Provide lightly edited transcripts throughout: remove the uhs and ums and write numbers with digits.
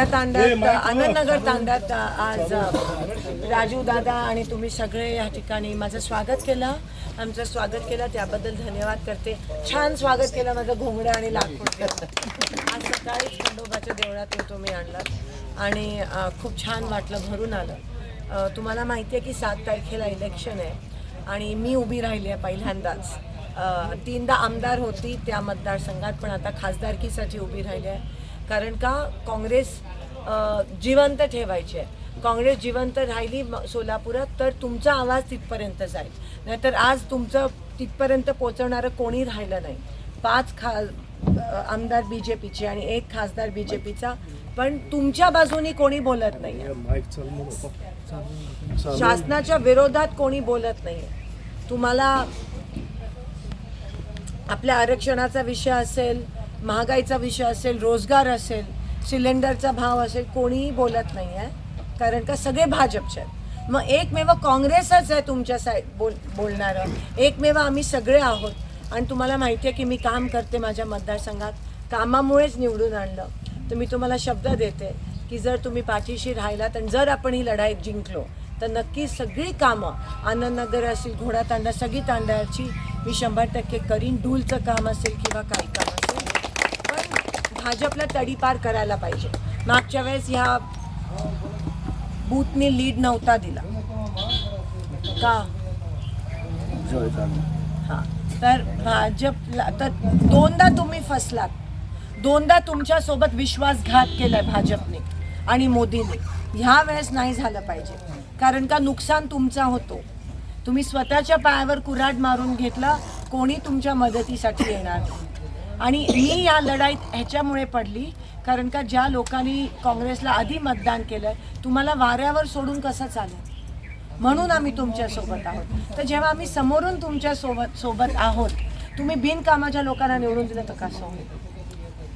या तांड्यात आनंदनगर तांड्यात आज राजू दादा आणि तुम्ही सगळे या ठिकाणी माझं स्वागत केलं, आमचं स्वागत केलं, त्याबद्दल धन्यवाद करते. छान स्वागत केलं माझं घोंगडं आणि लाकूड. आज सकाळीच खंडोबाच्या देवळातून तुम्ही आणलात आणि खूप छान वाटलं, भरून आलं. तुम्हाला माहिती आहे की 7 तारखेला इलेक्शन आहे आणि मी उभी राहिली आहे पहिल्यांदाच. 3दा आमदार होती त्या मतदारसंघात, पण आता खासदारकीसाठी उभी राहिली आहे. कारण का काँग्रेस जिवंत ठेवायची आहे. काँग्रेस जिवंत राहिली सोलापुरात तर तुमचा आवाज तिथपर्यंत जाईल, नाहीतर आज तुमचं तिथपर्यंत पोहोचवणारं कोणी राहिलं नाही. 5 आमदार BJPचे आणि 1 खासदार BJPचा, पण तुमच्या बाजूनी कोणी बोलत नाही. शासनाच्या विरोधात कोणी बोलत नाही. तुम्हाला आपल्या आरक्षणाचा विषय असेल, महागाईचा विषय असेल, रोजगार असेल, सिलेंडरचा भाव असेल, कोणीही बोलत नाही आहे. कारण का सगळे भाजपचे आहेत. मग एकमेव काँग्रेसच आहे तुमच्या बोलणारं. एकमेव आम्ही सगळे आहोत. आणि तुम्हाला माहिती आहे की मी काम करते माझ्या मतदारसंघात, कामामुळेच निवडून आणलं. तर मी तुम्हाला शब्द देते की जर तुम्ही पाठीशी राहिलात आणि जर आपण ही लढाई जिंकलो तर नक्की सगळी कामं, आनंदनगर असेल, घोडा तांडा, सगळी तांड्याची मी 100% करीन. डूलचं काम असेल किंवा काही काम असेल, पण भाजपला तडीपार करायला पाहिजे. मागच्या वेळेस ह्या बूथने लीड नव्हता दिला का? हां, तर भाजपला तर 2दा तुम्ही फसलात. 2दा तुमच्यासोबत विश्वासघात केलाय भाजपने आणि मोदीने. ह्या वेळेस नाही झालं पाहिजे, कारण का नुकसान तुमचा होतो. तुम्ही स्वतःच्या पायावर कुऱ्हाड मारून घेतला, कोणी तुमच्या मदतीसाठी येणार नाही. आणि मी या लढाईत ह्याच्यामुळे पडली कारण का ज्या लोकांनी काँग्रेसला आधी मतदान केलं, तुम्हाला वाऱ्यावर सोडून कसं चालेल, म्हणून आम्ही तुमच्यासोबत आहोत. तर जेव्हा आम्ही समोरून तुमच्या सोबत आहोत, तुम्ही बिनकामाच्या लोकांना निवडून दिलं तर कसं होईल?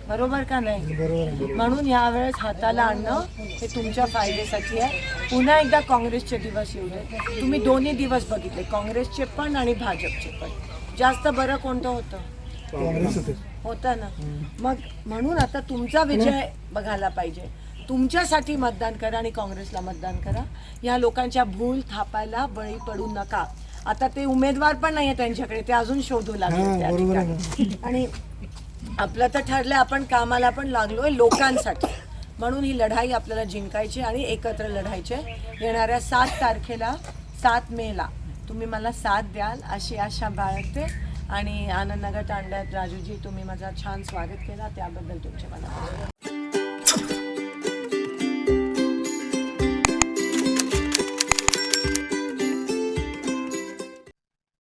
बरोबर का नाही? म्हणून यावेळेस हाताला आणणं हे तुमच्या फायद्यासाठी आहे. पुन्हा एकदा काँग्रेसचे दिवस येऊ दे. तुम्ही दोन्ही दिवस बघितले, काँग्रेसचे पण आणि भाजपचे पण. जास्त बरं कोणतं होतं? काँग्रेस होतं ना. मग म्हणून आता तुमचा विजय बघायला पाहिजे. तुमच्यासाठी मतदान करा आणि काँग्रेसला मतदान करा. या लोकांच्या भूल थापायला बळी पडू नका. आता ते उमेदवार पण नाही आहे त्यांच्याकडे, ते अजून शोधू लागले त्या ठिकाणी. आणि आपलं तर ठरलं, आपण कामाला पण लागलोय लोकांसाठी. म्हणून ही लढाई आपल्याला जिंकायची आणि एकत्र लढायचे. येणाऱ्या 7 तारखेला 7 मेला तुम्ही मला साथ द्याल अशी आशा बाळगते. आणि आनंदनगर तांड्यात राजूजी तुम्ही माझा छान स्वागत केला, त्याबद्दल तुमचे मनापासून